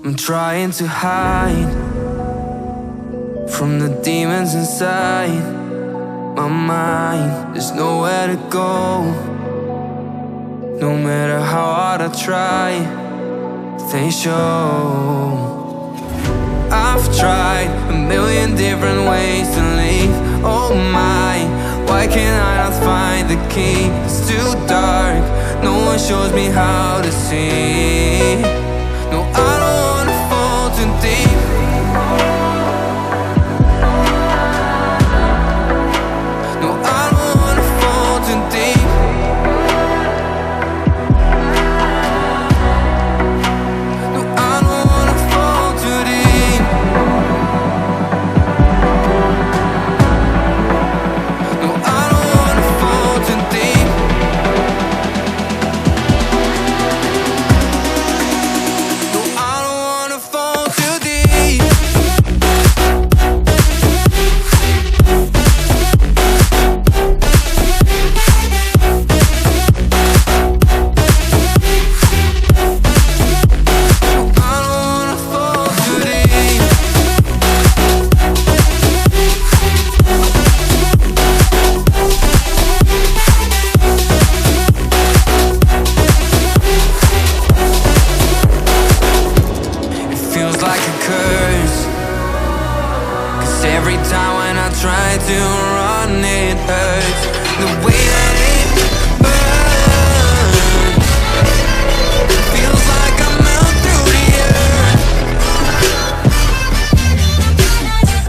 I'm trying to hide from the demons inside my mind. There's nowhere to go, no matter how hard I try, they show. I've tried a million different ways to leave. Oh my, why can't I not find the key? It's too dark, no one shows me how to see. No, I don't wanna fall too deep. No, I don't wanna fall too deep. No, I don't wanna fall too deep. No, I don't wanna fall too deep. No, I don't wanna fall too deep. Feels like a curse, 'cause every time when I try to run it hurts. The way that